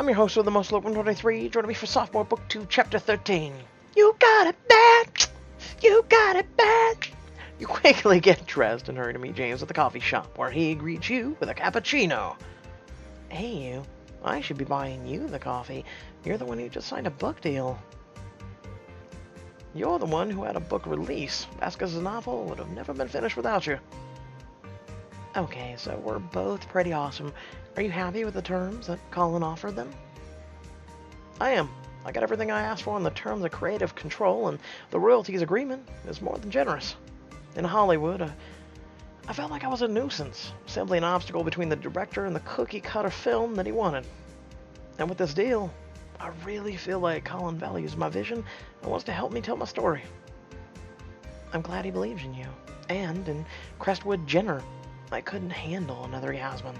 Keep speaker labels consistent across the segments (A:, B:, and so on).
A: I'm your host of the Most Local 123. Joining me for Sophomore Book 2, Chapter 13. You got it bad! You got it bad! You quickly get dressed and hurry to meet James at the coffee shop, where he greets you with a cappuccino. Hey, you. I should be buying you the coffee. You're the one who just signed a book deal. You're the one who had a book release. Vasquez's novel would have never been finished without you. Okay, so we're both pretty awesome. Are you happy with the terms that Colin offered them? I am. I got everything I asked for in the terms of creative control, and the royalties agreement is more than generous. In Hollywood, I felt like I was a nuisance, simply an obstacle between the director and the cookie-cutter film that he wanted. And with this deal, I really feel like Colin values my vision and wants to help me tell my story. I'm glad he believes in you, and in Crestwood Jenner. I couldn't handle another Yasmin.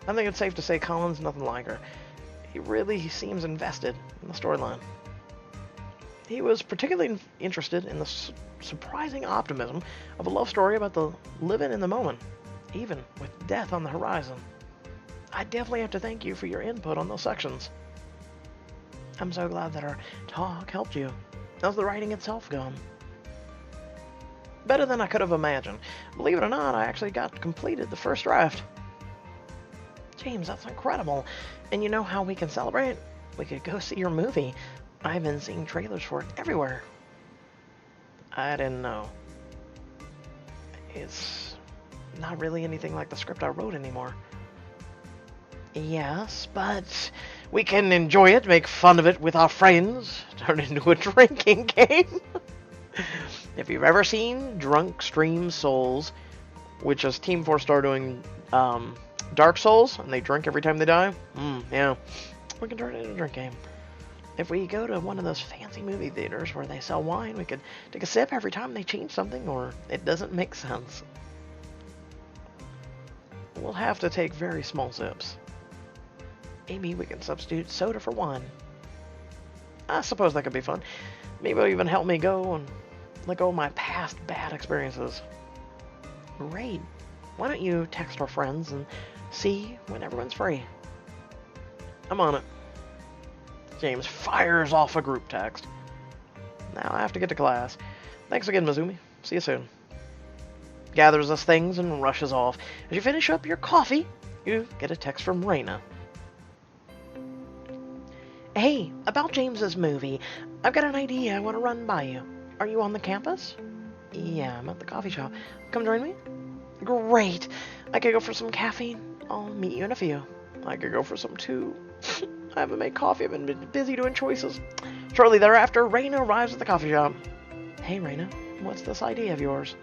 A: I think it's safe to say Colin's nothing like her. He really seems invested in the storyline. He was particularly interested in the surprising optimism of a love story about the living in the moment, even with death on the horizon. I definitely have to thank you for your input on those sections. I'm so glad that our talk helped you. How's the writing itself going? Better than I could have imagined. Believe it or not, I actually got completed the first draft. James, that's incredible. And you know how we can celebrate? We could go see your movie. I've been seeing trailers for it everywhere. I didn't know. It's not really anything like the script I wrote anymore. Yes, but we can enjoy it, make fun of it with our friends, turn it into a drinking game. If you've ever seen Drunk Stream Souls, which is Team 4 Star doing Dark Souls, and they drink every time they die, yeah, we can turn it into a drink game. If we go to one of those fancy movie theaters where they sell wine, we could take a sip every time they change something or it doesn't make sense. We'll have to take very small sips. Maybe we can substitute soda for wine. I suppose that could be fun. Maybe it'll even help me go and let go of my past bad experiences. Great. Why don't you text our friends and see when everyone's free? I'm on it. James fires off a group text. Now I have to get to class. Thanks again, Mizumi. See you soon. Gathers us things and rushes off. As you finish up your coffee, you get a text from Raina. Hey, about James's movie. I've got an idea I want to run by you. Are you on the campus? Yeah, I'm at the coffee shop. Come join me? Great. I could go for some caffeine. I'll meet you in a few. I could go for some too. I haven't made coffee. I've been busy doing choices. Shortly thereafter, Raina arrives at the coffee shop. Hey, Raina. What's this idea of yours?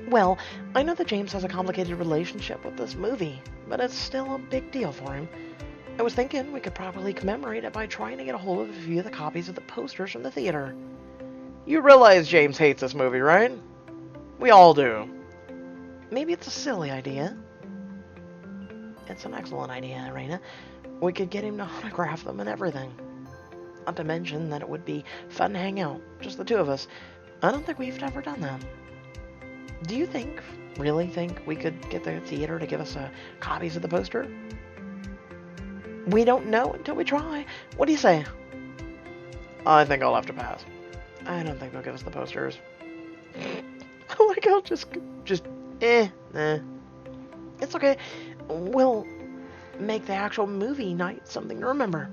A: Well, I know that James has a complicated relationship with this movie, but it's still a big deal for him. I was thinking we could probably commemorate it by trying to get a hold of a few of the copies of the posters from the theater. You realize James hates this movie, right? We all do. Maybe it's a silly idea. It's an excellent idea, Raina. We could get him to autograph them and everything. Not to mention that it would be fun to hang out, just the two of us. I don't think we've ever done that. Do you really think we could get the theater to give us copies of the poster? We don't know until we try. What do you say? I think I'll have to pass. I don't think they'll give us the posters. Like I'll just nah. It's okay. We'll make the actual movie night something to remember.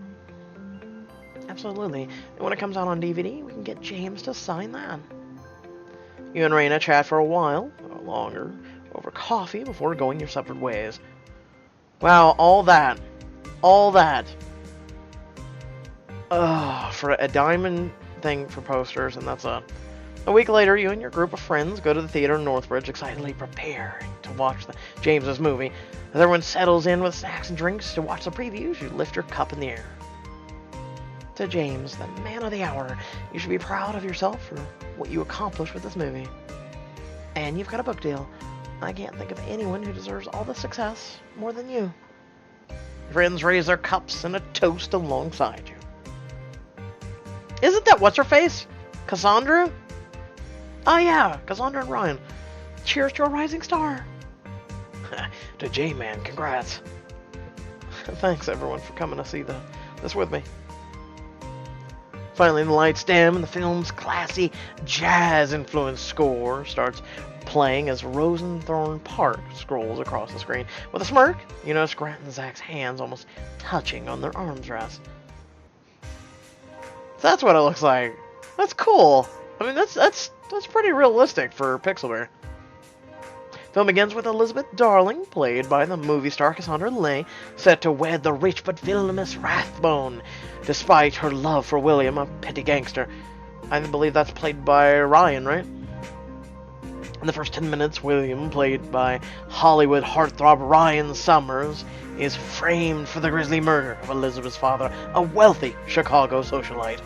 A: Absolutely. And when it comes out on DVD, we can get James to sign that. You and Raina chat for a while, or longer, over coffee before going your separate ways. Wow, all that. For a diamond thing for posters, and that's a week later, you and your group of friends go to the theater in Northbridge, excitedly preparing to watch James's movie. As everyone settles in with snacks and drinks to watch the previews, you lift your cup in the air. To James, the man of the hour, you should be proud of yourself for what you accomplished with this movie. And you've got a book deal. I can't think of anyone who deserves all the success more than you. Friends raise their cups in a toast alongside you. Isn't that what's-her-face? Cassandra? Oh yeah, Cassandra and Ryan. Cheers to a rising star. To J-Man, congrats. Thanks, everyone, for coming to see this with me. Finally, the lights dim and the film's classy, jazz-influenced score starts playing as Rosenthorn Park scrolls across the screen. With a smirk, you notice Grant and Zach's hands almost touching on their arms rests. So that's what it looks like. That's cool. I mean, that's pretty realistic for Pixelberry. Film begins with Elizabeth Darling, played by the movie star Cassandra Lay, set to wed the rich but villainous Rathbone, despite her love for William, a petty gangster. I believe that's played by Ryan, right? In the first 10 minutes, William, played by Hollywood heartthrob Ryan Summers, is framed for the grisly murder of Elizabeth's father, a wealthy Chicago socialite.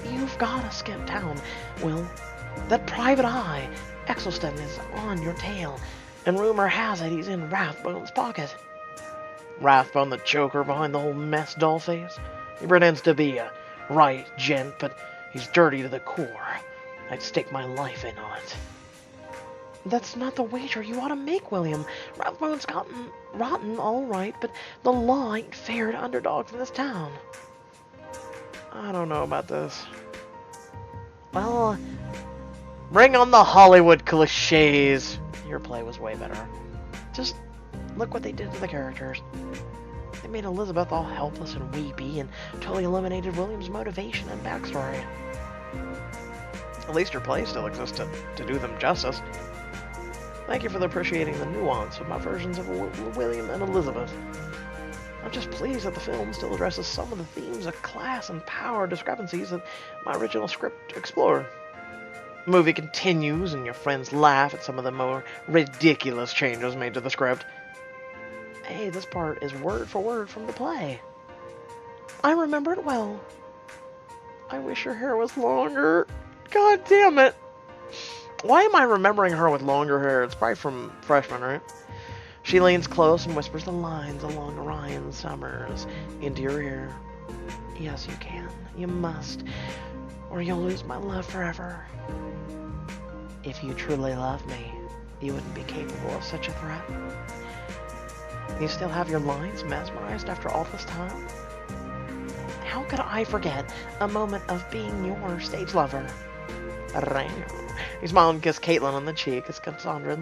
A: You've gotta skip town, Will. That private eye, Exelston, is on your tail, and rumor has it he's in Rathbone's pocket. Rathbone, the joker behind the whole mess, dollface? He pretends to be a right gent, but he's dirty to the core. I'd stake my life in on it. That's not the wager you ought to make, William. Rathbone's gotten rotten, all right, but the law ain't fair to underdogs in this town. I don't know about this. Well, bring on the Hollywood cliches. Your play was way better. Just look what they did to the characters. They made Elizabeth all helpless and weepy and totally eliminated William's motivation and backstory. At least her play still exists to do them justice. Thank you for appreciating the nuance of my versions of William and Elizabeth. I'm just pleased that the film still addresses some of the themes of class and power discrepancies that my original script explored. The movie continues, and your friends laugh at some of the more ridiculous changes made to the script. Hey, this part is word for word from the play. I remember it well. I wish your hair was longer. God damn it. Why am I remembering her with longer hair? It's probably from Freshman, right? She leans close and whispers the lines along Ryan Summers into your ear. Yes, you can. You must. Or you'll lose my love forever. If you truly love me, you wouldn't be capable of such a threat. You still have your lines mesmerized after all this time? How could I forget a moment of being your stage lover? He smiled and kissed Kaitlyn on the cheek as Cassandra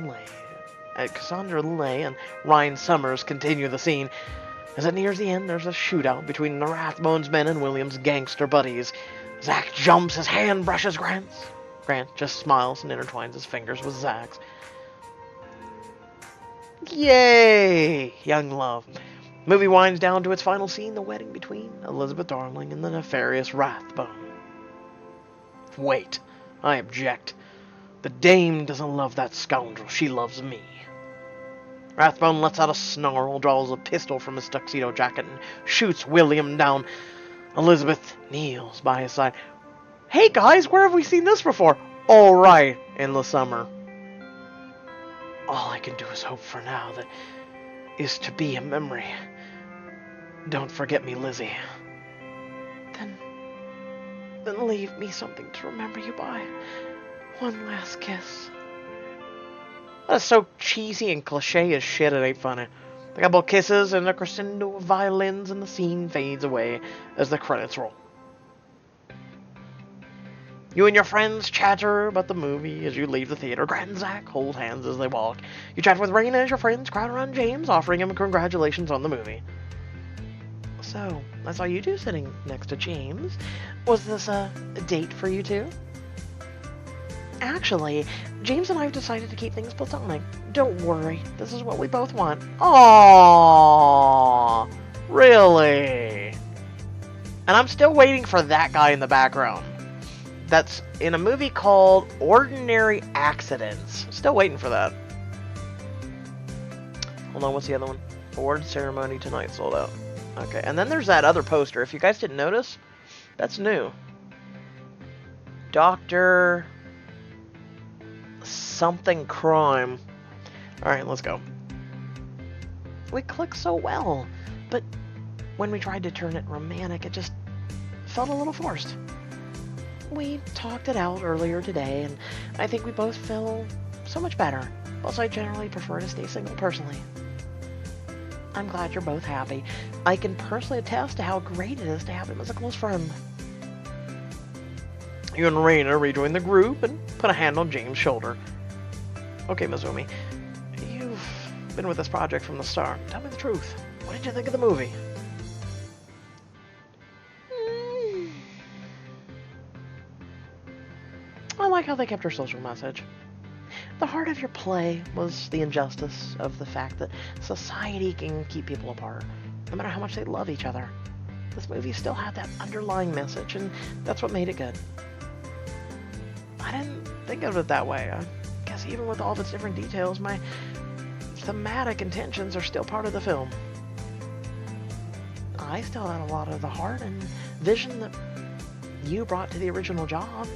A: Lay and Ryan Summers continue the scene. As it nears the end, there's a shootout between the Rathbone's men and William's gangster buddies. Zach jumps, his hand brushes Grant's. Grant just smiles and intertwines his fingers with Zach's. Yay! Young love. Movie winds down to its final scene, the wedding between Elizabeth Darling and the nefarious Rathbone. Wait. I object. The dame doesn't love that scoundrel. She loves me. Rathbone lets out a snarl, draws a pistol from his tuxedo jacket, and shoots William down. Elizabeth kneels by his side. Hey guys, where have we seen this before? All right, in the summer. All I can do is hope for now that is to be a memory. Don't forget me, Lizzie. Then leave me something to remember you by. One last kiss. That's so cheesy and cliche as shit, it ain't funny. A couple kisses and a crescendo of violins, and the scene fades away as the credits roll. You and your friends chatter about the movie as you leave the theater. Grant and Zach hold hands as they walk. You chat with Raina as your friends crowd around James, offering him congratulations on the movie. So, I saw you two sitting next to James. Was this a date for you two? Actually, James and I have decided to keep things platonic. Don't worry, this is what we both want. Aww, really? And I'm still waiting for that guy in the background. That's in a movie called Ordinary Accidents. Still waiting for that. Hold on, what's the other one? Award ceremony tonight, sold out. Okay, and then there's that other poster. If you guys didn't notice, that's new. Dr. Something Crime. Alright, let's go. We clicked so well, but when we tried to turn it romantic, it just felt a little forced. We talked it out earlier today, and I think we both feel so much better. Plus, I generally prefer to stay single personally. I'm glad you're both happy. I can personally attest to how great it is to have him as a close friend. You and Raina rejoin the group and put a hand on James' shoulder. Okay, Mizumi, you've been with this project from the start. Tell me the truth. What did you think of the movie? I like how they kept her social message. The heart of your play was the injustice of the fact that society can keep people apart, no matter how much they love each other. This movie still had that underlying message, and that's what made it good. I didn't think of it that way. I guess even with all of its different details, my thematic intentions are still part of the film. I still had a lot of the heart and vision that you brought to the original job.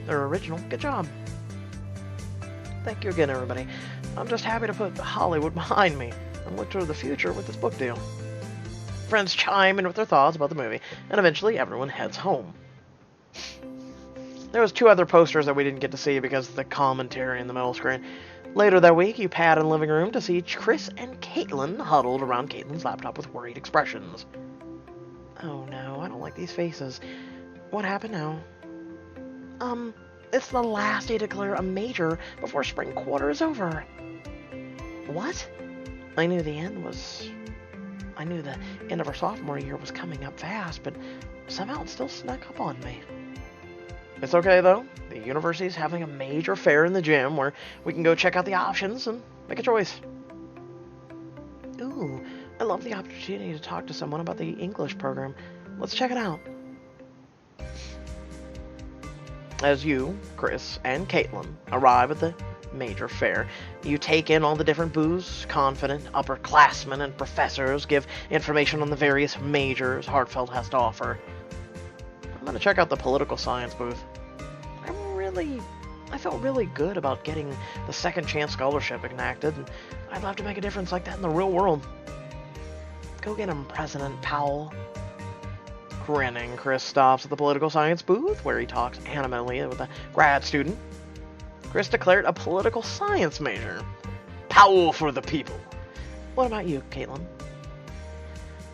A: Good job. Thank you again, everybody. I'm just happy to put Hollywood behind me and look toward the future with this book deal. Friends chime in with their thoughts about the movie, and eventually everyone heads home. There was 2 other posters that we didn't get to see because of the commentary in the middle screen. Later that week, you pad in the living room to see Chris and Kaitlyn huddled around Kaitlyn's laptop with worried expressions. Oh no, I don't like these faces. What happened now? It's the last day to declare a major before spring quarter is over. What? I knew the end of our sophomore year was coming up fast, but somehow it still snuck up on me. It's okay, though. The university's having a major fair in the gym where we can go check out the options and make a choice. Ooh, I love the opportunity to talk to someone about the English program. Let's check it out. As you, Chris, and Kaitlyn arrive at the major fair, you take in all the different booths. Confident upperclassmen and professors give information on the various majors Hartfeld has to offer. I'm going to check out the political science booth. I felt really good about getting the second chance scholarship enacted, and I'd love to make a difference like that in the real world. Go get him, President Powell. Grinning, Chris stops at the political science booth, where he talks animatedly with a grad student. Chris declared a political science major. Powell for the people. What about you, Kaitlyn?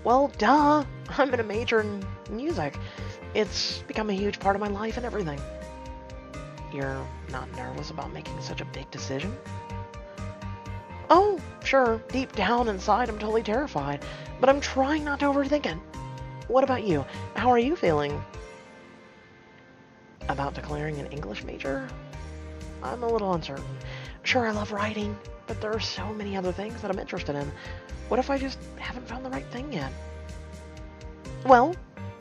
A: Well, duh. I'm in a major in music. It's become a huge part of my life and everything. You're not nervous about making such a big decision? Oh, sure. Deep down inside, I'm totally terrified. But I'm trying not to overthink it. What about you? How are you feeling? About declaring an English major? I'm a little uncertain. Sure, I love writing, but there are so many other things that I'm interested in. What if I just haven't found the right thing yet? Well,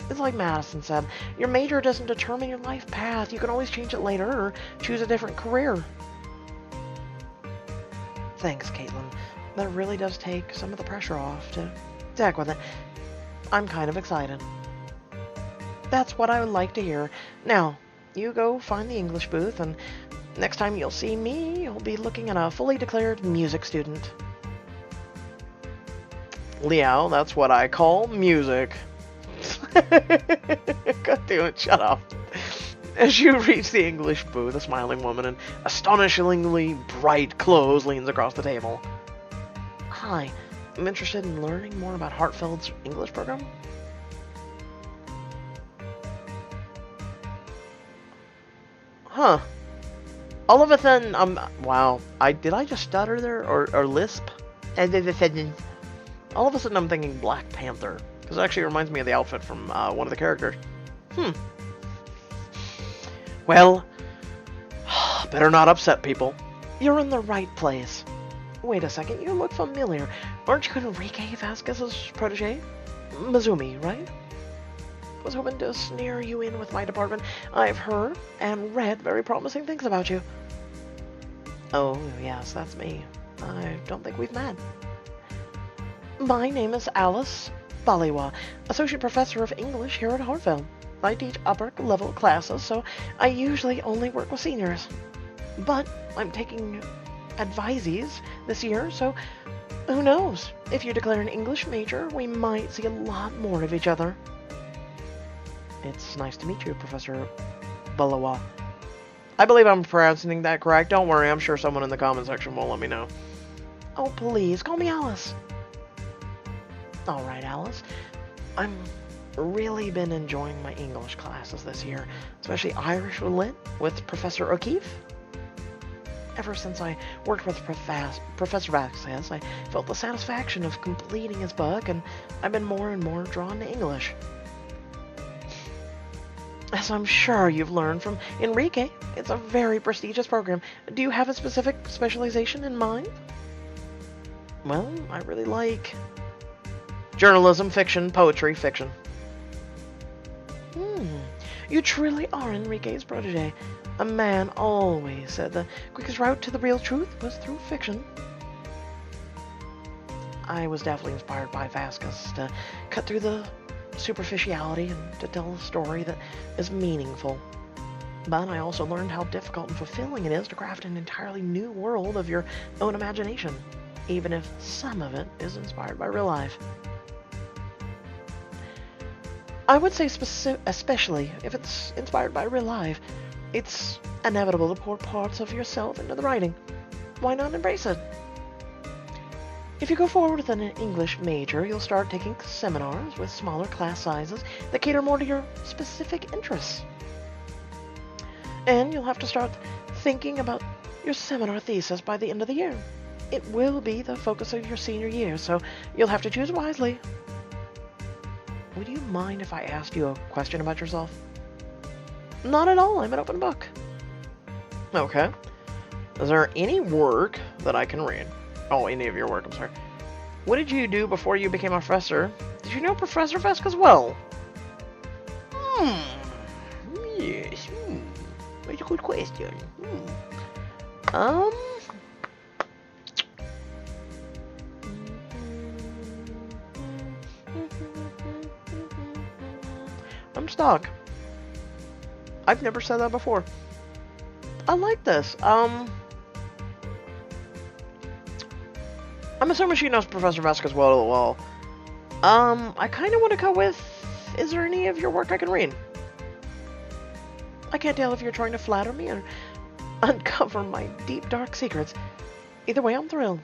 A: it's like Madison said, your major doesn't determine your life path. You can always change it later or choose a different career. Thanks, Kaitlyn. That really does take some of the pressure off. To heck with it. I'm kind of excited. That's what I would like to hear. Now, you go find the English booth, and next time you'll see me, you'll be looking at a fully declared music student. Liao, that's what I call music. God damn it, shut up. As you reach the English booth, a smiling woman in astonishingly bright clothes leans across the table. Hi, I'm interested in learning more about Hartfeld's English program. Huh. All of a sudden, wow. Did I just stutter there? Or lisp? All of a sudden, I'm thinking Black Panther. Because it actually reminds me of the outfit from one of the characters. Well, better not upset people. You're in the right place. Wait a second, you look familiar. Aren't you Enrique Vasquez's protege? Mizumi, right? Was hoping to snare you in with my department. I've heard and read very promising things about you. Oh, yes, that's me. I don't think we've met. My name is Alice Baliwa, Associate Professor of English here at Hartfeld. I teach upper-level classes, so I usually only work with seniors. But I'm taking advisees this year, so who knows? If you declare an English major, we might see a lot more of each other. It's nice to meet you, Professor Balawa. I believe I'm pronouncing that correct. Don't worry, I'm sure someone in the comment section will let me know. Oh, please, call me Alice. Alright, Alice. I'm really been enjoying my English classes this year, especially Irish Lit with Professor O'Keefe. Ever since I worked with Professor Vasquez, I felt the satisfaction of completing his book, and I've been more and more drawn to English. As I'm sure you've learned from Enrique, it's a very prestigious program. Do you have a specific specialization in mind? Well, I really like journalism, fiction, poetry, fiction. You truly are Enrique's protege. A man always said the quickest route to the real truth was through fiction. I was definitely inspired by Vasquez to cut through the superficiality and to tell a story that is meaningful. But I also learned how difficult and fulfilling it is to craft an entirely new world of your own imagination, even if some of it is inspired by real life. I would say especially if it's inspired by real life, it's inevitable to pour parts of yourself into the writing. Why not embrace it? If you go forward with an English major, you'll start taking seminars with smaller class sizes that cater more to your specific interests. And you'll have to start thinking about your seminar thesis by the end of the year. It will be the focus of your senior year, so you'll have to choose wisely. Would you mind if I asked you a question about yourself? Not at all, I'm an open book. Okay. Is there any work that I can read? Oh, any of your work, I'm sorry. What did you do before you became a professor? Did you know Professor Vasquez well? Yes. That's a good question. I'm stuck. I've never said that before. I like this. I'm assuming she knows Professor Vasquez well. I kind of want to go with, is there any of your work I can read? I can't tell if you're trying to flatter me or uncover my deep, dark secrets. Either way, I'm thrilled.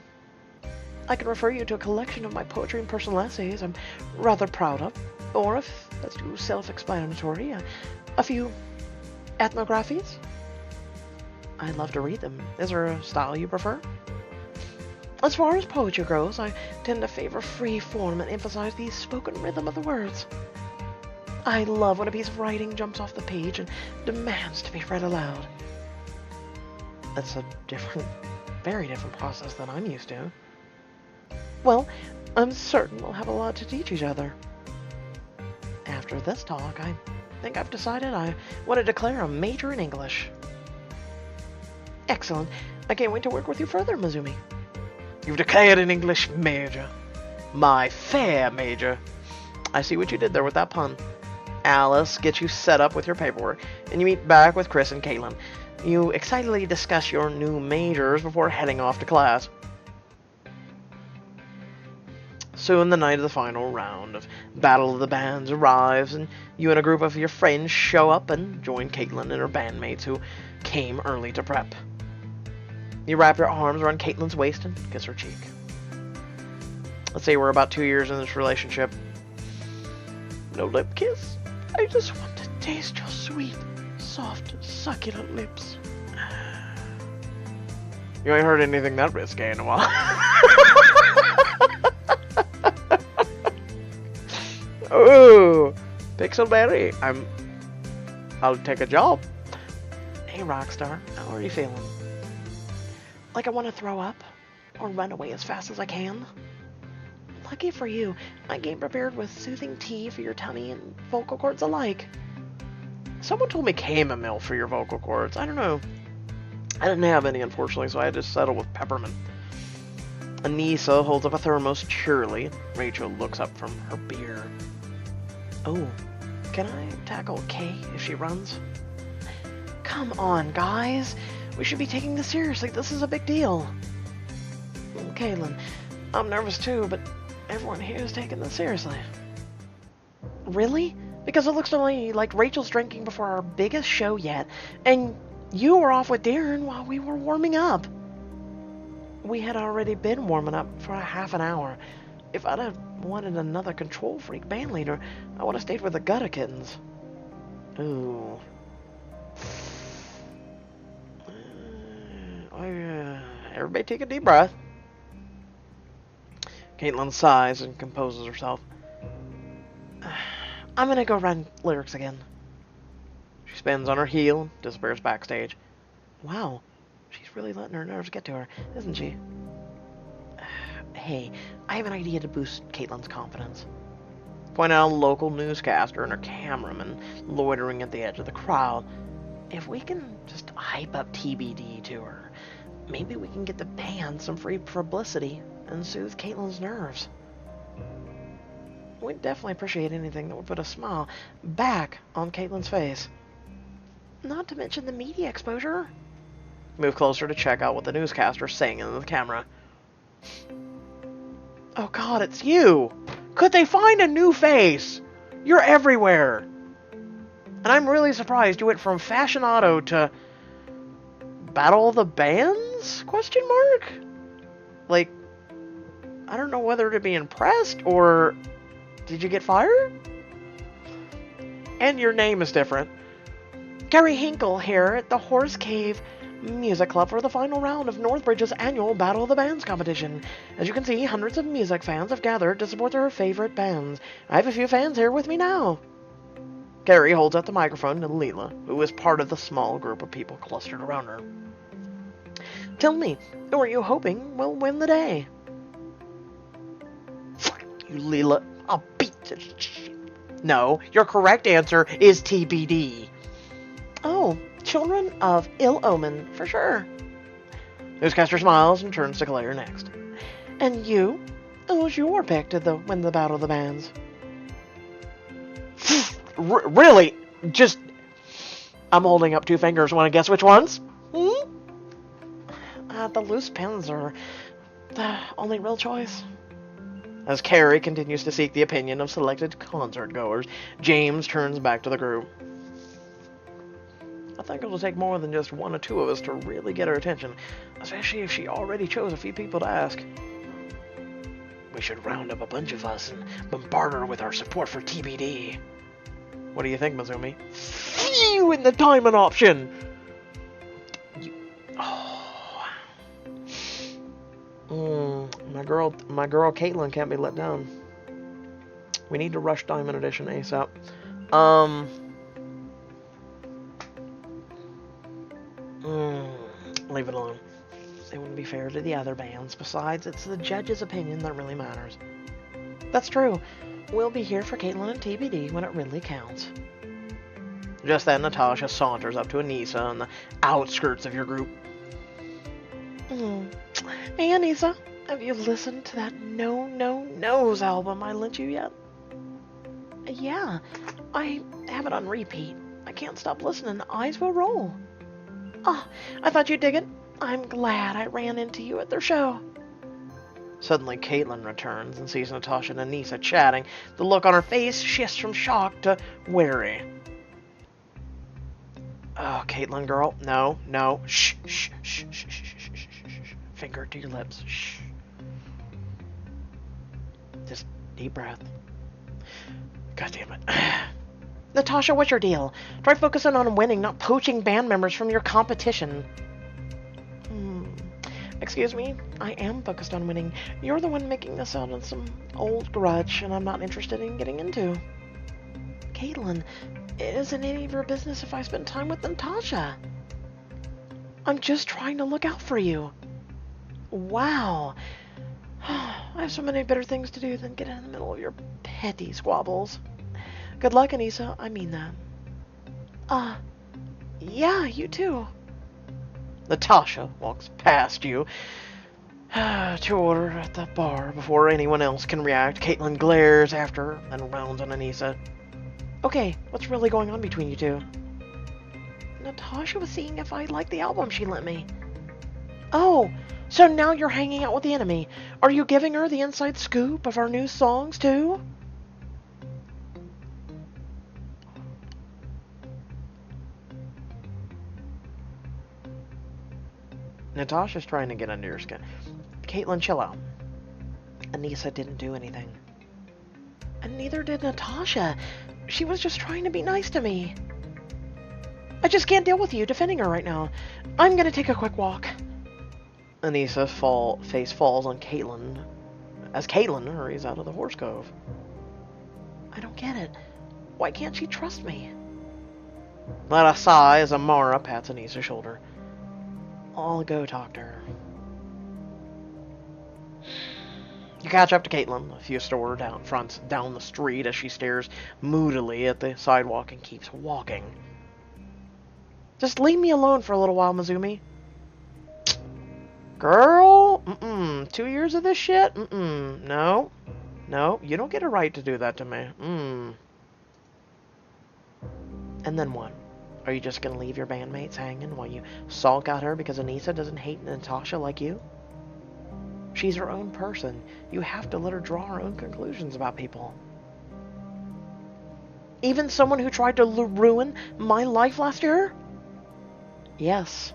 A: I can refer you to a collection of my poetry and personal essays I'm rather proud of, or if that's too self-explanatory, a few ethnographies. I'd love to read them. Is there a style you prefer? As far as poetry goes, I tend to favor free form and emphasize the spoken rhythm of the words. I love when a piece of writing jumps off the page and demands to be read aloud. That's a very different process than I'm used to. Well, I'm certain we'll have a lot to teach each other. After this talk, I think I've decided I want to declare a major in English. Excellent. I can't wait to work with you further, Mizumi. You've declared an English major. My fair major. I see what you did there with that pun. Alice gets you set up with your paperwork, and you meet back with Chris and Kaitlyn. You excitedly discuss your new majors before heading off to class. Soon the night of the final round of Battle of the Bands arrives, and you and a group of your friends show up and join Kaitlyn and her bandmates who came early to prep. You wrap your arms around Kaitlyn's waist and kiss her cheek. Let's say we're about 2 years in this relationship. No lip kiss. I just want to taste your sweet, soft, succulent lips. You ain't heard anything that risque in a while. Oh, Pixelberry, I'll take a job. Hey, Rockstar, how are you feeling? Like I want to throw up or run away as fast as I can? Lucky for you, I came prepared with soothing tea for your tummy and vocal cords alike. Someone told me chamomile for your vocal cords. I don't know. I didn't have any, unfortunately, so I had to settle with peppermint. Anissa holds up a thermos cheerily. Rachel looks up from her beer. Oh, can I tackle Kay if she runs? Come on, guys. We should be taking this seriously. This is a big deal. Kaitlyn, I'm nervous too, but everyone here is taking this seriously. Really? Because it looks to me like Rachel's drinking before our biggest show yet, and you were off with Darren while we were warming up. We had already been warming up for a half an hour. If I'd have wanted another control freak band leader, I would have stayed with the Gutterkins. Ooh. Everybody take a deep breath. Kaitlyn sighs and composes herself. I'm gonna go run lyrics again. She spins on her heel and disappears backstage. Wow, she's really letting her nerves get to her, isn't she? Hey, I have an idea to boost Kaitlyn's confidence. Point out a local newscaster and her cameraman loitering at the edge of the crowd. If we can just hype up TBD to her, maybe we can get the band some free publicity and soothe Kaitlyn's nerves. We'd definitely appreciate anything that would put a smile back on Kaitlyn's face. Not to mention the media exposure. Move closer to check out what the newscaster's saying into the camera. Oh God, it's you! Could they find a new face? You're everywhere! And I'm really surprised you went from Fashionado to Battle of the Bands? Question mark? Like, I don't know whether to be impressed or did you get fired? And your name is different. Gary Hinkle here at the Horse Cave Music Club for the final round of Northbridge's annual Battle of the Bands competition. As you can see, hundreds of music fans have gathered to support their favorite bands. I have a few fans here with me now. Gary holds out the microphone to Leela, who is part of the small group of people clustered around her. Tell me, who are you hoping will win the day? Fuck you, Leela. I'll beat this shit. No, your correct answer is TBD. Oh, Children of Ill Omen, for sure. Newscaster smiles and turns to Claire next. And you? Who's your pick to win the Battle of the Bands? Really? Just... I'm holding up two fingers. Want to guess which ones? The loose pins are the only real choice. As Carrie continues to seek the opinion of selected concert goers, James turns back to the group. I think it'll take more than just one or two of us to really get her attention, especially if she already chose a few people to ask. We should round up a bunch of us and bombard her with our support for TBD. What do you think, Mizumi? Phew, in the diamond option! My girl Kaitlyn can't be let down. We need to rush Diamond Edition ASAP. Leave it alone. It wouldn't be fair to the other bands. Besides, it's the judge's opinion that really matters. That's true. We'll be here for Kaitlyn and TBD when it really counts. Just then, Natasha saunters up to Anissa on the outskirts of your group. Hey, Anissa, have you listened to that No No No's album I lent you yet? Yeah, I have it on repeat. I can't stop listening. Eyes will roll. Oh, I thought you'd dig it. I'm glad I ran into you at their show. Suddenly, Kaitlyn returns and sees Natasha and Anissa chatting. The look on her face shifts from shock to wary. Oh, Kaitlyn, girl. No. Shh. Finger to your lips. Shh. Just deep breath. God damn it. Natasha, what's your deal? Try focusing on winning, not poaching band members from your competition. Excuse me, I am focused on winning. You're the one making this out of some old grudge, and I'm not interested in getting into. Kaitlyn, it isn't any of your business if I spend time with Natasha. I'm just trying to look out for you. Wow. I have so many better things to do than get in the middle of your petty squabbles. Good luck, Anissa. I mean that. Yeah, you too. Natasha walks past you to order at the bar before anyone else can react. Kaitlyn glares after her and rounds on Anissa. Okay, what's really going on between you two? Natasha was seeing if I liked the album she lent me. Oh, so now you're hanging out with the enemy. Are you giving her the inside scoop of our new songs too? Natasha's trying to get under your skin. Kaitlyn, chill out. Anissa didn't do anything. And neither did Natasha. She was just trying to be nice to me. I just can't deal with you defending her right now. I'm gonna take a quick walk. Anissa's face falls on Kaitlyn as Kaitlyn hurries out of the horse cove. I don't get it. Why can't she trust me? Let a sigh as Amara pats Anissa's shoulder. I'll go talk to her. You catch up to Kaitlyn, a few stores down the street as she stares moodily at the sidewalk and keeps walking. Just leave me alone for a little while, Mizumi. Girl, 2 years of this shit? No. No, you don't get a right to do that to me. And then what? Are you just gonna leave your bandmates hanging while you sulk at her because Anissa doesn't hate Natasha like you? She's her own person. You have to let her draw her own conclusions about people. Even someone who tried to ruin my life last year? Yes.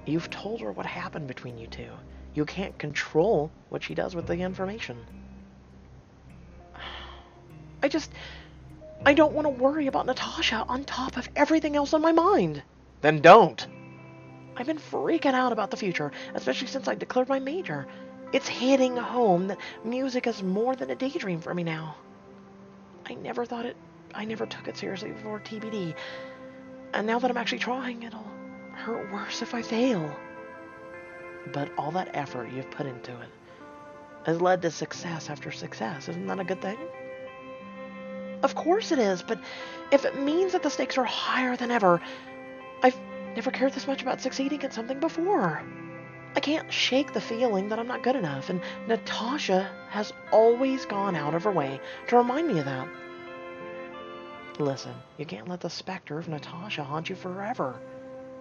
A: You've told her what happened between you two. You can't control what she does with the information. I don't want to worry about Natasha on top of everything else on my mind. Then don't. I've been freaking out about the future, especially since I declared my major. It's hitting home that music is more than a daydream for me now. I never took it seriously before TBD. And now that I'm actually trying, it'll hurt worse if I fail. But all that effort you've put into it has led to success after success. Isn't that a good thing? Of course it is, but if it means that the stakes are higher than ever, I've never cared this much about succeeding at something before. I can't shake the feeling that I'm not good enough, and Natasha has always gone out of her way to remind me of that. Listen, you can't let the specter of Natasha haunt you forever.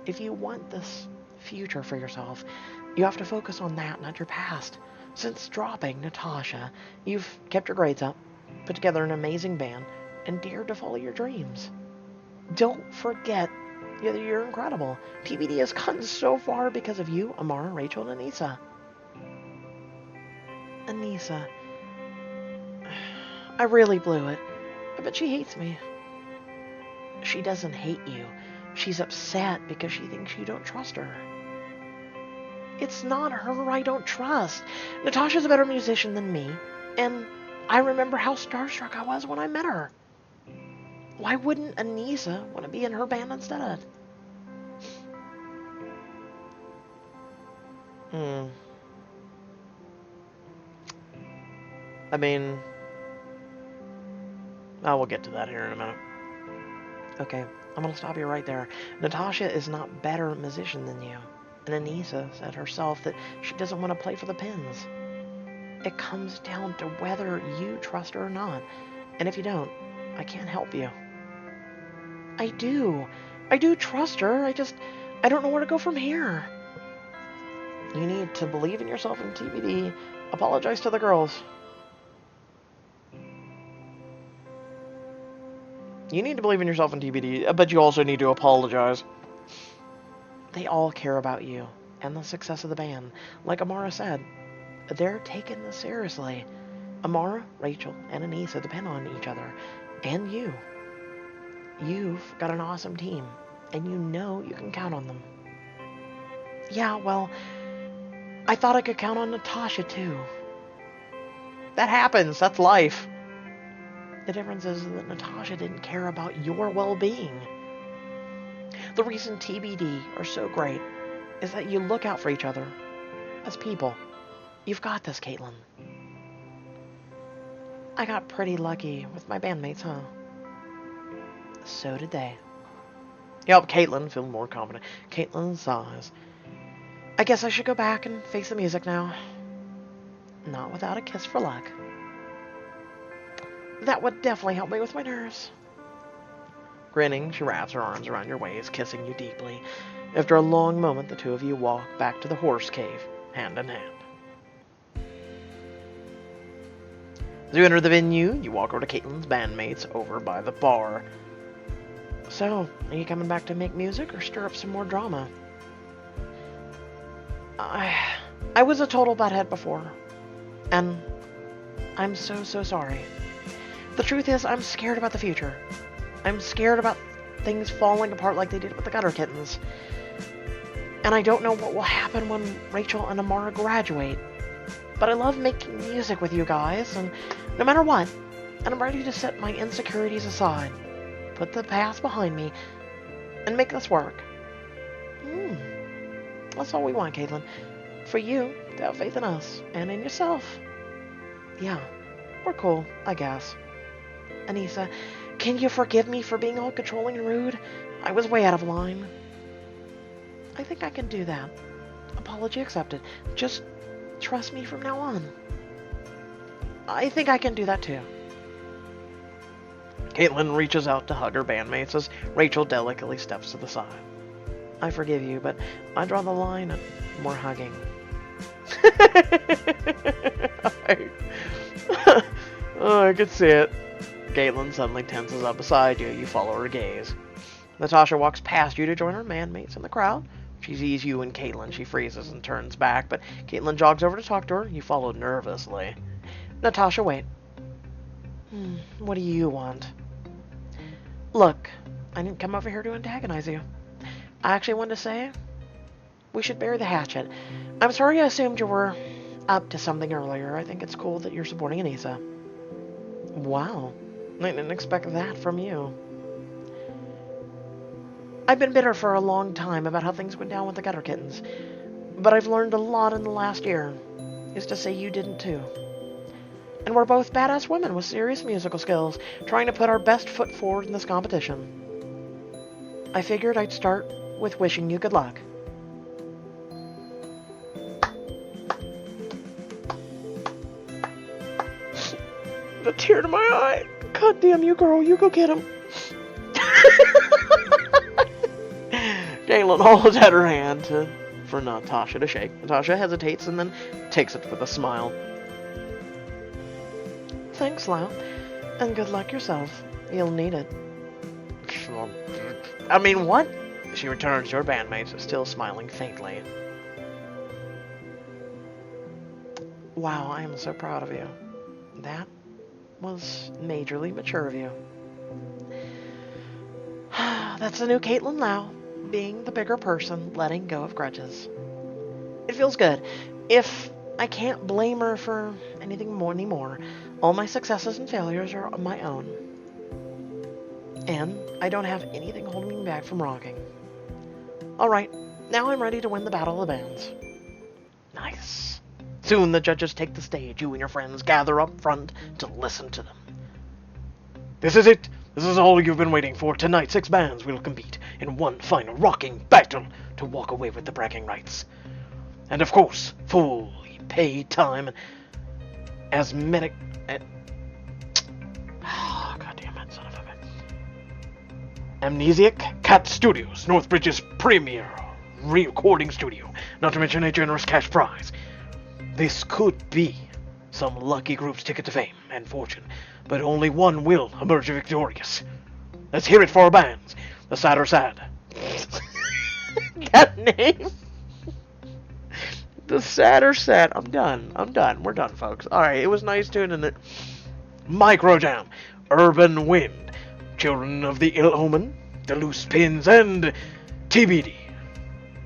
A: If you want this future for yourself, you have to focus on that, not your past. Since dropping Natasha, you've kept your grades up, put together an amazing band, and dared to follow your dreams. Don't forget that you're incredible. TBD has gotten so far because of you, Amara, Rachel, and Anissa. Anissa. I really blew it. I bet she hates me. She doesn't hate you. She's upset because she thinks you don't trust her. It's not her I don't trust. Natasha's a better musician than me, and I remember how starstruck I was when I met her. Why wouldn't Anissa want to be in her band instead? I mean, we'll get to that here in a minute. Okay, I'm gonna stop you right there. Natasha is not better musician than you, and Anissa said herself that she doesn't want to play for the Pins. It comes down to whether you trust her or not, and if you don't, I can't help you. I do trust her. I don't know where to go from here. You need to believe in yourself in TBD. Apologize to the girls. You need to believe in yourself in TBD, but you also need to apologize. They all care about you and the success of the band. Like Amara said, they're taking this seriously. Amara, Rachel, and Anissa depend on each other. And you. You've got an awesome team, and you know you can count on them. Yeah, well, I thought I could count on Natasha, too. That happens. That's life. The difference is that Natasha didn't care about your well-being. The reason TBD are so great is that you look out for each other as people. You've got this, Kaitlyn. I got pretty lucky with my bandmates, huh? So did they. Yep, Kaitlyn, feeling more confident. Kaitlyn sighs. I guess I should go back and face the music now. Not without a kiss for luck. That would definitely help me with my nerves. Grinning, she wraps her arms around your waist, kissing you deeply. After a long moment, the two of you walk back to the horse cave, hand in hand. As you enter the venue, you walk over to Kaitlyn's bandmates over by the bar. So, are you coming back to make music or stir up some more drama? I was a total butthead before, and I'm so, so sorry. The truth is, I'm scared about the future. I'm scared about things falling apart like they did with the Gutter Kittens. And I don't know what will happen when Rachel and Amara graduate. But I love making music with you guys, and no matter what, and I'm ready to set my insecurities aside, put the past behind me, and make this work. That's all we want, Kaitlyn. For you to have faith in us, and in yourself. Yeah, we're cool, I guess. Anissa, can you forgive me for being all controlling and rude? I was way out of line. I think I can do that. Apology accepted. Just trust me from now on. I think I can do that too. Kaitlyn reaches out to hug her bandmates as Rachel delicately steps to the side. I forgive you, but I draw the line at more hugging. Oh, I can see it. Kaitlyn suddenly tenses up beside you. You follow her gaze. Natasha walks past you to join her bandmates in the crowd. She sees you and Kaitlyn. She freezes and turns back, but Kaitlyn jogs over to talk to her. You follow nervously. Natasha, wait. What do you want? Look, I didn't come over here to antagonize you. I actually wanted to say we should bury the hatchet. I'm sorry I assumed you were up to something earlier. I think it's cool that you're supporting Anissa. Wow. I didn't expect that from you. I've been bitter for a long time about how things went down with the Gutter Kittens, but I've learned a lot in the last year. Is to say you didn't too. And we're both badass women with serious musical skills, trying to put our best foot forward in this competition. I figured I'd start with wishing you good luck. The tear to my eye. God damn you, girl. You go get him. Kaitlyn holds out her hand for Natasha to shake. Natasha hesitates and then takes it with a smile. Thanks, Lau. And good luck yourself. You'll need it. I mean, what? She returns to her bandmates, still smiling faintly. Wow, I am so proud of you. That was majorly mature of you. That's the new Kaitlyn Lau, being the bigger person, letting go of grudges. It feels good. If I can't blame her for anything more anymore, all my successes and failures are my own. And I don't have anything holding me back from rocking. Alright, now I'm ready to win the Battle of the Bands. Nice. Soon the judges take the stage. You and your friends gather up front to listen to them. This is it. This is all you've been waiting for. Tonight, 6 bands will compete in one final rocking battle to walk away with the bragging rights. And of course, fully paid time as medic... God damn it, son of a bitch. Amnesiac Cat Studios, Northbridge's premier recording studio, not to mention a generous cash prize. This could be some lucky group's ticket to fame and fortune, but only one will emerge victorious. Let's hear it for our bands. The Sad or Sad. That name? The Sad or Sad. I'm done. We're done, folks. Alright, it was nice tuning it. Microjam, Urban Wind, Children of the Ill Omen, The Loose Pins, and TBD.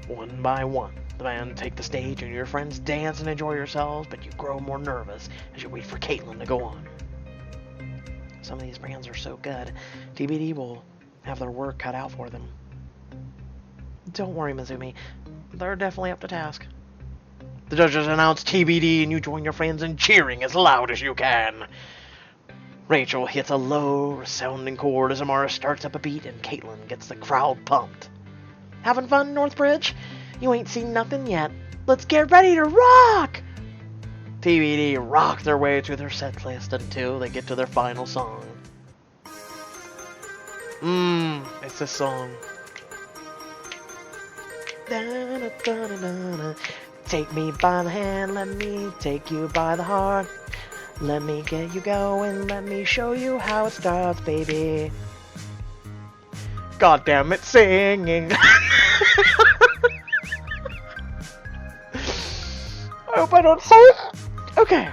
A: One by one, the band take the stage and your friends dance and enjoy yourselves, but you grow more nervous as you wait for Kaitlyn to go on. Some of these bands are so good, TBD will have their work cut out for them. Don't worry, Mizumi. They're definitely up to task. The judges announce TBD and you join your friends in cheering as loud as you can. Rachel hits a low, resounding chord as Amara starts up a beat and Kaitlyn gets the crowd pumped. Having fun, Northbridge? You ain't seen nothing yet. Let's get ready to rock! TBD rock their way through their set list until they get to their final song. It's this song. Take me by the hand, let me take you by the heart. Let me get you going, let me show you how it starts, baby. God damn it, singing. I hope I don't say it. Okay.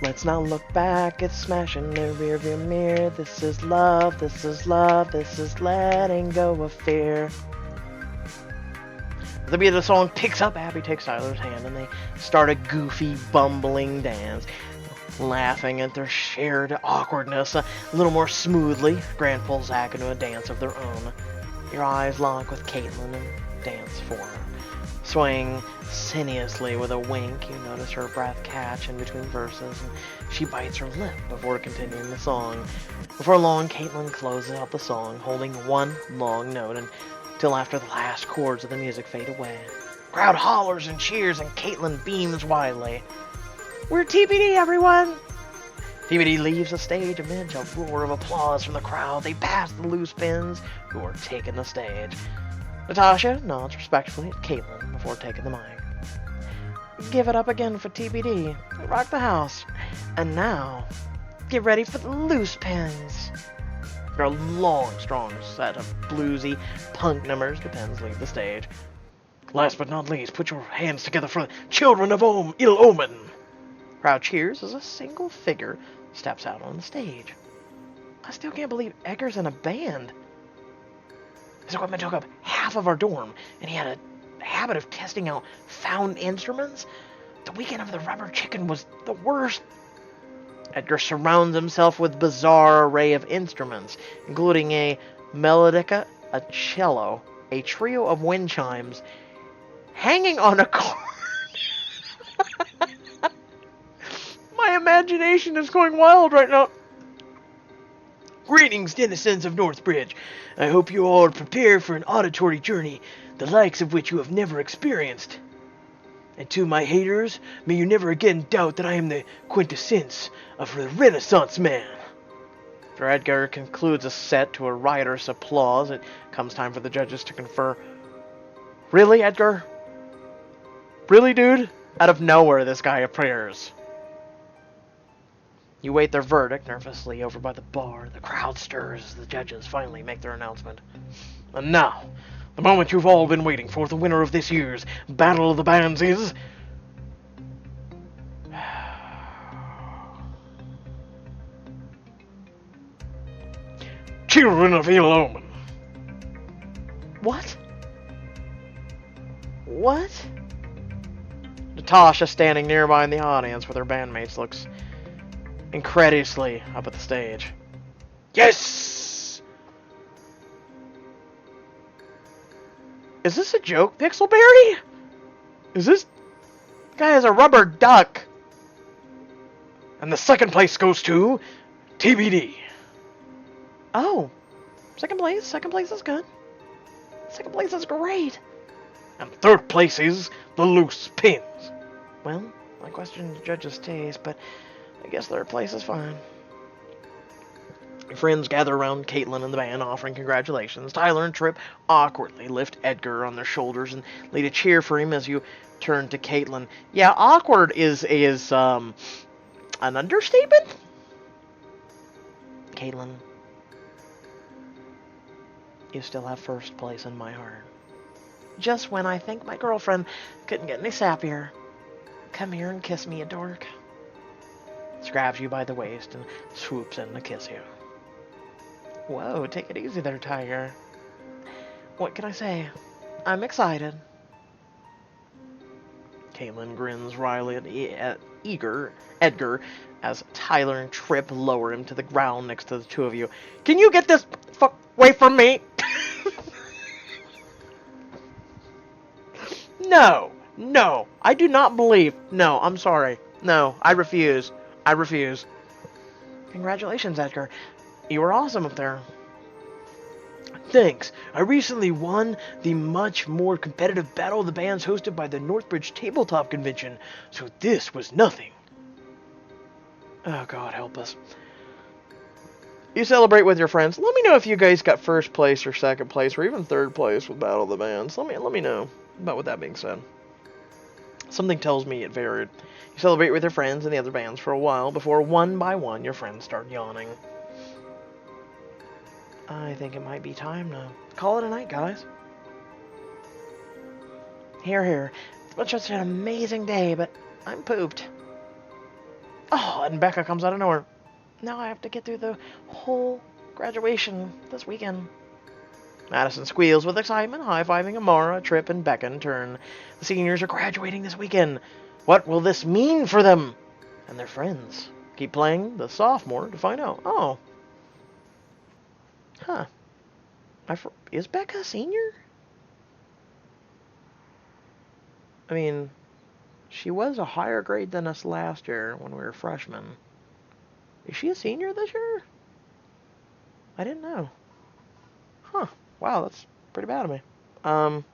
A: Let's not look back, it's smashing the rearview mirror. This is love, this is love, this is letting go of fear. The beat of the song picks up. Abby takes Tyler's hand and they start a goofy, bumbling dance, laughing at their shared awkwardness a little more smoothly. Grant pulls Zach into a dance of their own. Your eyes lock with Kaitlyn and dance for her. Swaying sinuously with a wink, you notice her breath catch in between verses, and she bites her lip before continuing the song. Before long, Kaitlyn closes out the song, holding one long note until after the last chords of the music fade away. Crowd hollers and cheers, and Kaitlyn beams widely. We're TBD, everyone! TBD leaves the stage amid a roar of applause from the crowd. They pass the loose pins, who are taking the stage. Natasha nods respectfully at Kaitlyn before taking the mic. Give it up again for TBD. Rock the house. And now, get ready for the loose pins. After a long, strong set of bluesy punk numbers, the pins leave the stage. Last but not least, put your hands together for the children of ill omen. Crowd cheers as a single figure steps out on the stage. I still can't believe Edgar's in a band. His equipment took up half of our dorm, and he had a habit of testing out found instruments. The weekend of the rubber chicken was the worst. Edgar surrounds himself with a bizarre array of instruments, including a melodica, a cello, a trio of wind chimes, hanging on a cord. My imagination is going wild right now. Greetings, denizens of Northbridge. I hope you all are prepared for an auditory journey, the likes of which you have never experienced. And to my haters, may you never again doubt that I am the quintessence of the Renaissance man. After Edgar concludes a set to a riotous applause, it comes time for the judges to confer. Really, Edgar? Really, dude? Out of nowhere, this guy appears. You wait their verdict nervously over by the bar. The crowd stirs as the judges finally make their announcement. And now, the moment you've all been waiting for, the winner of this year's Battle of the Bands is... Children of Ill Omen. What? What? Natasha, standing nearby in the audience with her bandmates, looks incredulously up at the stage. Yes! Is this a joke, Pixelberry? Is this... guy has a rubber duck. And the second place goes to... TBD. Oh. Second place? Second place is good. Second place is great. And third place is the Loose Pins. Well, I question the judge's taste, but I guess third place is fine. Your friends gather around Kaitlyn and the band, offering congratulations. Tyler and Tripp awkwardly lift Edgar on their shoulders and lead a cheer for him as you turn to Kaitlyn. Yeah, awkward is an understatement? Kaitlyn, you still have first place in my heart. Just when I think my girlfriend couldn't get any sappier. Come here and kiss me, you dork. She grabs you by the waist and swoops in to kiss you. Whoa, take it easy there, Tiger. What can I say? I'm excited. Kaitlyn grins wryly at Edgar as Tyler and Tripp lower him to the ground next to the two of you. Can you get this fuck away from me? No, I do not believe. No, I'm sorry. No, I refuse. I refuse. Congratulations, Edgar. You were awesome up there. Thanks. I recently won the much more competitive Battle of the Bands hosted by the Northbridge Tabletop Convention, so this was nothing. Oh, God, help us. You celebrate with your friends. Let me know if you guys got first place or second place or even third place with Battle of the Bands. Let me know about with that being said. Something tells me it varied. You celebrate with your friends and the other bands for a while before one by one your friends start yawning. I think it might be time to call it a night, guys. Here. It's been such an amazing day, but I'm pooped. Oh, and Becca comes out of nowhere. Now I have to get through the whole graduation this weekend. Madison squeals with excitement, high-fiving Amara, Trip, and Becca in turn. The seniors are graduating this weekend. What will this mean for them and their friends? Keep playing the sophomore to find out. Oh. Huh. Is Becca a senior? I mean, she was a higher grade than us last year when we were freshmen. Is she a senior this year? I didn't know. Huh. Wow, that's pretty bad of me. Um,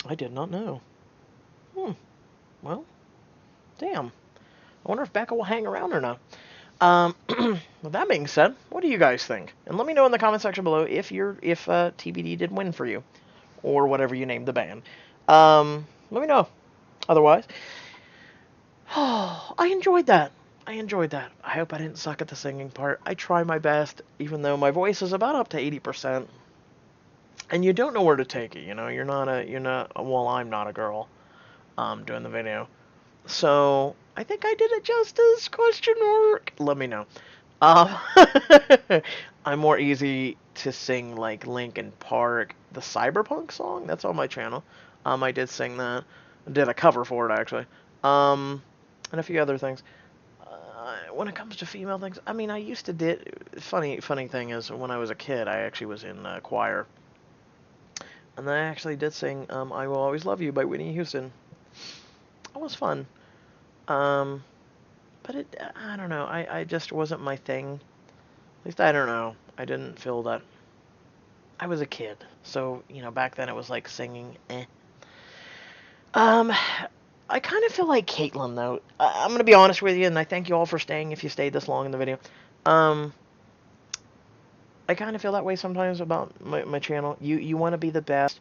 A: I did not know. Well, damn. I wonder if Becca will hang around or not. With that being said, what do you guys think? And let me know in the comment section below if TBD did win for you, or whatever you named the band. Let me know. Otherwise, oh, I enjoyed that. I enjoyed that. I hope I didn't suck at the singing part. I try my best, even though my voice is about up to 80%. And you don't know where to take it. You know, well, I'm not a girl. Doing the video. So I think I did it justice? Question mark. Let me know. Um, I'm more easy to sing like Linkin Park, the Cyberpunk song. That's on my channel. I did sing that. I did a cover for it actually. And a few other things. When it comes to female things, I mean, I used to did. Funny thing is, when I was a kid, I actually was in choir, and I actually did sing "I Will Always Love You" by Whitney Houston. It was fun. Um, but I don't know. I just wasn't my thing. At least I don't know. I didn't feel that. I was a kid, so back then it was like singing. Eh. Um, I kind of feel like Kaitlyn though. I'm gonna be honest with you, and I thank you all for staying if you stayed this long in the video. Um, I kind of feel that way sometimes about my channel. You want to be the best.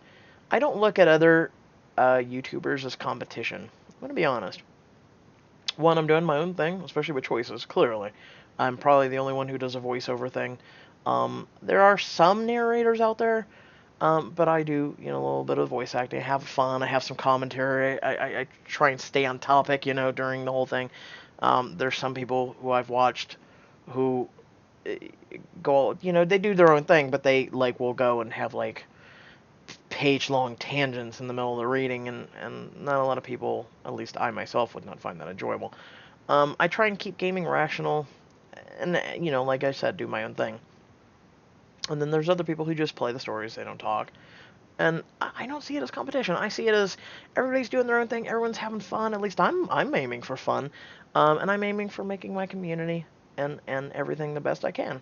A: I don't look at other YouTubers as competition. I'm gonna be honest. One, I'm doing my own thing, especially with choices. Clearly, I'm probably the only one who does a voiceover thing. There are some narrators out there, but I do, a little bit of voice acting. I have fun. I have some commentary. I try and stay on topic, during the whole thing. There's some people who I've watched who go, they do their own thing, but they will go and have page-long tangents in the middle of the reading, and not a lot of people, at least I myself, would not find that enjoyable. I try and keep gaming rational, and like I said, do my own thing. And then there's other people who just play the stories, they don't talk. And I don't see it as competition. I see it as everybody's doing their own thing, everyone's having fun. At least I'm aiming for fun, and I'm aiming for making my community and everything the best I can.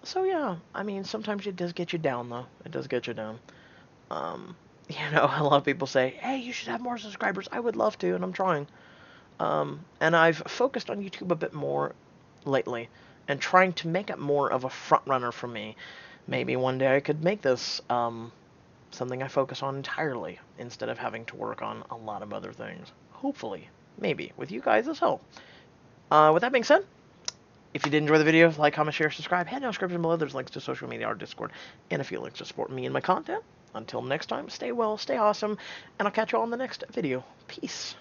A: So yeah, I mean, sometimes it does get you down, though. It does get you down. Um, a lot of people say, hey, you should have more subscribers. I would love to, and I'm trying. And I've focused on YouTube a bit more lately, and trying to make it more of a front runner for me. Maybe one day I could make this something I focus on entirely, instead of having to work on a lot of other things. Hopefully, maybe, with you guys' help. With that being said, if you did enjoy the video, like, comment, share, subscribe. Head down the description below. There's links to social media, our Discord, and a few links to support me and my content. Until next time, stay well, stay awesome, and I'll catch you all in the next video. Peace.